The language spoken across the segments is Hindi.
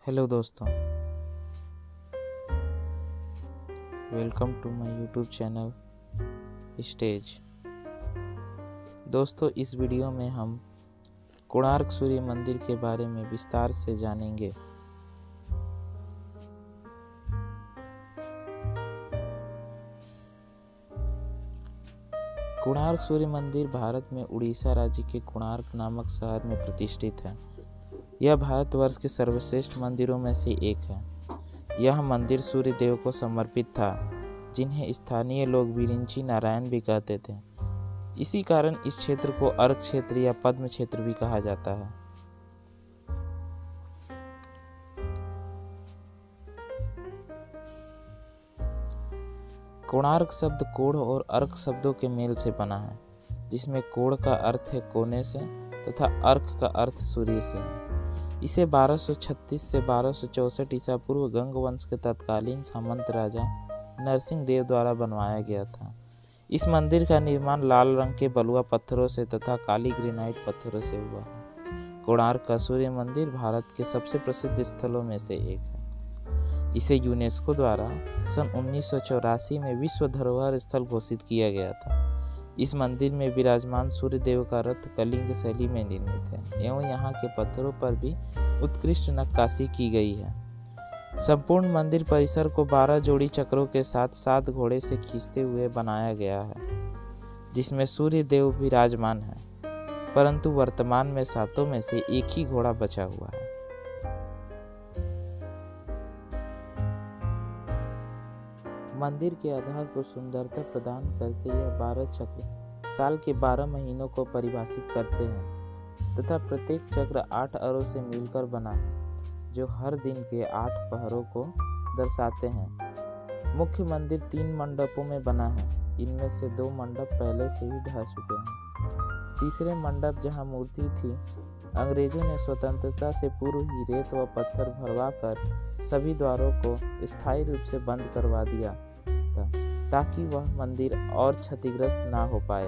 हेलो दोस्तों, welcome to my YouTube channel stage. दोस्तों, इस वीडियो में हम कोणार्क सूर्य मंदिर के बारे में विस्तार से जानेंगे। कोणार्क सूर्य मंदिर भारत में उड़ीसा राज्य के कोणार्क नामक शहर में प्रतिष्ठित है। यह भारतवर्ष के सर्वश्रेष्ठ मंदिरों में से एक है। यह मंदिर सूर्य देव को समर्पित था, जिन्हें स्थानीय लोग विरिंची नारायण भी कहते थे। इसी कारण इस क्षेत्र को अर्क क्षेत्र या पद्म क्षेत्र भी कहा जाता है। कोणार्क शब्द कोढ़ और अर्क शब्दों के मेल से बना है, जिसमें कोढ़ का अर्थ है कोने से तथा अर्क का अर्थ सूर्य से है। इसे 1236 से 1264 ईसा पूर्व गंग वंश के तत्कालीन सामंत राजा नरसिंह देव द्वारा बनवाया गया था। इस मंदिर का निर्माण लाल रंग के बलुआ पत्थरों से तथा काली ग्रेनाइट पत्थरों से हुआ है। कोणार्क का सूर्य मंदिर भारत के सबसे प्रसिद्ध स्थलों में से एक है। इसे यूनेस्को द्वारा सन 1984 में विश्व धरोहर स्थल घोषित किया गया था। इस मंदिर में विराजमान सूर्य देव का रथ कलिंग शैली में निर्मित है एवं यहाँ के पत्थरों पर भी उत्कृष्ट नक्काशी की गई है। संपूर्ण मंदिर परिसर को 12 जोड़ी चक्रों के साथ 7 घोड़े से खींचते हुए बनाया गया है, जिसमें सूर्य देव विराजमान है, परंतु वर्तमान में 7 में से एक ही घोड़ा बचा हुआ है। मंदिर के आधार को सुंदरता प्रदान करते यह 12 चक्र साल के 12 महीनों को परिभाषित करते हैं तथा प्रत्येक चक्र 8 अरों से मिलकर बना है, जो हर दिन के 8 पहरों को दर्शाते हैं। मुख्य मंदिर 3 मंडपों में बना है। इनमें से 2 मंडप पहले से ही ढह चुके हैं। तीसरे मंडप जहां मूर्ति थी, अंग्रेजों ने स्वतंत्रता से पूर्व ही रेत व पत्थर भरवा कर सभी द्वारों को स्थायी रूप से बंद करवा दिया था, ताकि वह मंदिर और क्षतिग्रस्त ना हो पाए।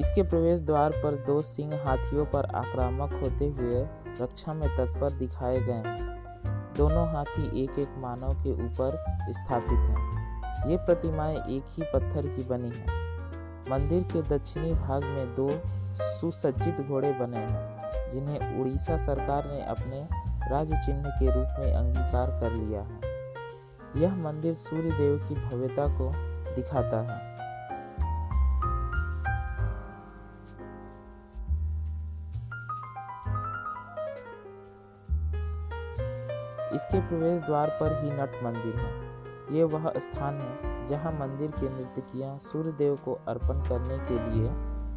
इसके प्रवेश द्वार पर 2 सिंह हाथियों पर आक्रामक होते हुए रक्षा में तत्पर दिखाए गए हैं। दोनों हाथी एक एक मानव के ऊपर स्थापित हैं। ये प्रतिमाएं एक ही पत्थर की बनी हैं। मंदिर के दक्षिणी भाग में 2 सुसज्जित घोड़े बने हैं, जिन्हें उड़ीसा सरकार ने अपने राज्य चिन्ह के रूप में अंगीकार कर लिया है। यह मंदिर सूर्य देव की भव्यता को दिखाता है। इसके प्रवेश द्वार पर ही नट मंदिर है। ये वह स्थान है जहां मंदिर के नर्तकियां सूर्य देव को अर्पण करने के लिए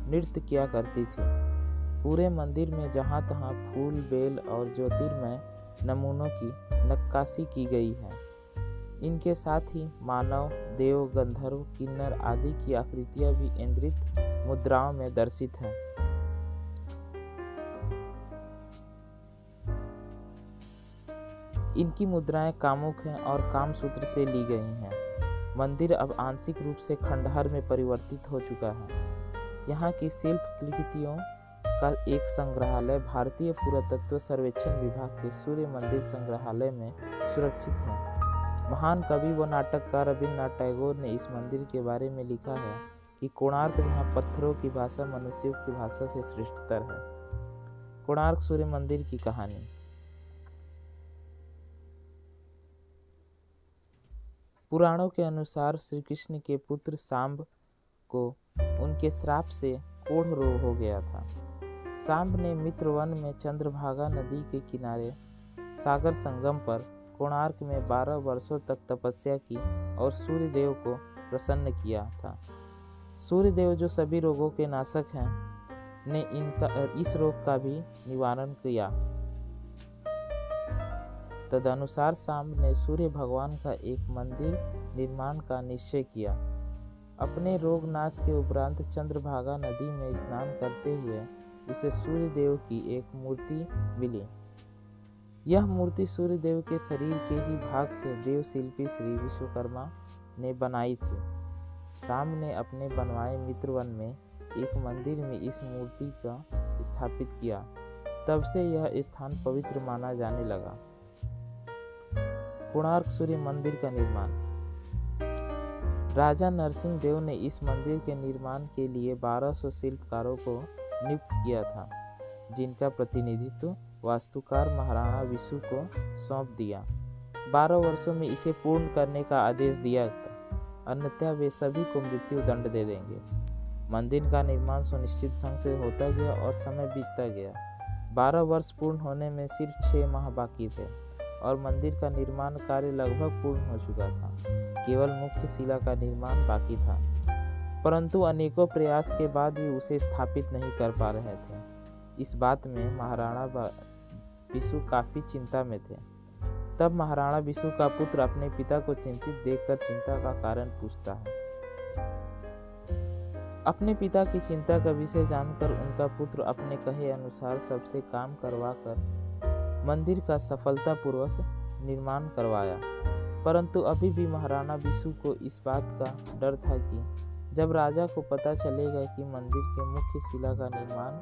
नृत्य किया करती थी। पूरे मंदिर में जहां तहां फूल, बेल और ज्योतिर्मय नमूनों की नक्काशी की गई है। इनके साथ ही मानव, देव, गंधर्व, किन्नर आदि की आकृतियां भी इंद्रित मुद्राओं में दर्शित हैं। इनकी मुद्राएं कामुक हैं और कामसूत्र से ली गई हैं। मंदिर अब आंशिक रूप से खंडहर में परिवर्तित हो चुका है। यहाँ की शिल्प कृतियों का एक संग्रहालय भारतीय पुरातत्व सर्वेक्षण विभाग के सूर्य मंदिर संग्रहालय में सुरक्षित है। महान कवि व नाटककार रविन्द्रनाथ टैगोर ने इस मंदिर के बारे में लिखा है कि कोणार्क जहाँ पत्थरों की भाषा मनुष्यों की भाषा से श्रेष्ठतर है। कोणार्क सूर्य मंदिर की कहानी। पुराणों के अनुसार श्री कृष्ण के पुत्र सांब को उनके श्राप से कोढ़ रोग हो गया था। सांब ने मित्रवन में चंद्रभागा नदी के किनारे सागर संगम पर कोणार्क में 12 वर्षों तक तपस्या की और सूर्य देव को प्रसन्न किया था। सूर्य देव, जो सभी रोगों के नाशक हैं, ने इस रोग का भी निवारण किया। तदनुसार सांब ने सूर्य भगवान का एक मंदिर निर्माण का निश्चय किया। अपने रोग नाश के उपरांत चंद्रभागा नदी में स्नान करते हुए उसे सूर्य देव की एक मूर्ति मिली। यह मूर्ति सूर्य देव के शरीर के ही भाग से देव शिल्पी श्री विश्वकर्मा ने बनाई थी। सांब ने अपने बनवाए मित्रवन में एक मंदिर में इस मूर्ति का स्थापित किया। तब से यह स्थान पवित्र माना जाने लगा। कोणार्क सूर्य मंदिर का निर्माण। राजा नरसिंह देव ने इस मंदिर के निर्माण के लिए 1200 शिल्पकारों को नियुक्त किया था, जिनका प्रतिनिधित्व वास्तुकार महाराणा विशु को सौंप दिया। 12 वर्षों में इसे पूर्ण करने का आदेश दिया था, अन्यथा वे सभी को मृत्यु दंड दे देंगे। मंदिर का निर्माण सुनिश्चित ढंग से होता गया और समय बीतता गया। 12 वर्ष पूर्ण होने में सिर्फ 6 माह बाकी थे और मंदिर का निर्माण कार्य लगभग पूर्ण हो चुका था। केवल मुख्य शिला का निर्माण बाकी था, परंतु अनेकों प्रयास के बाद भी उसे स्थापित नहीं कर पा रहे थे। इस बात में महाराणा विशु काफी चिंता में थे। तब महाराणा विशु का पुत्र अपने पिता को चिंतित देखकर चिंता का कारण पूछता है। अपने पिता की चिंता का विषय जानकर उनका पुत्र अपने कहे अनुसार सबसे काम करवाकर मंदिर का सफलतापूर्वक निर्माण करवाया। परंतु अभी भी महाराणा विशु को इस बात का डर था कि जब राजा को पता चलेगा कि मंदिर के मुख्य शिला का निर्माण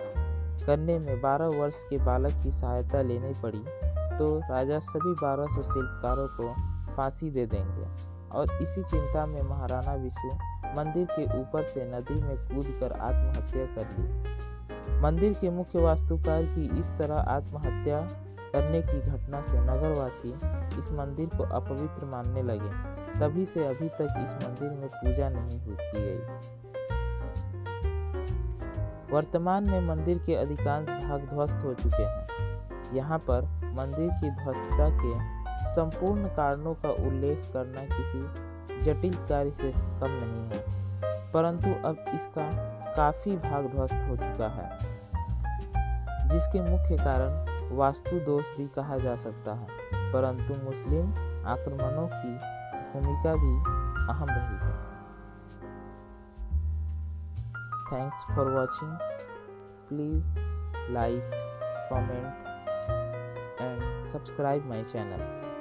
करने में 12 वर्ष के बालक की सहायता लेनी पड़ी, तो राजा सभी 1200 शिल्पकारों को फांसी दे देंगे। और इसी चिंता में महाराणा विशु मंदिर के ऊपर से नदी में कूदकर आत्महत्या कर ली। मंदिर के मुख्य वास्तुकार की इस तरह आत्महत्या करने की घटना से नगरवासी इस मंदिर को अपवित्र मानने लगे। तभी से अभी तक इस मंदिर में पूजा नहीं की गई। वर्तमान में मंदिर के अधिकांश भाग ध्वस्त हो चुके हैं। यहाँ पर मंदिर की ध्वस्तता के संपूर्ण कारणों का उल्लेख करना किसी जटिल कार्य से कम नहीं है, परंतु अब इसका काफी भाग ध्वस्त हो चुका है, जिसके मुख्य कारण वास्तु दोष भी कहा जा सकता है। परंतु मुस्लिम आक्रमणों की भूमिका भी अहम रही है। Thanks for watching. Please like, comment and subscribe my channel.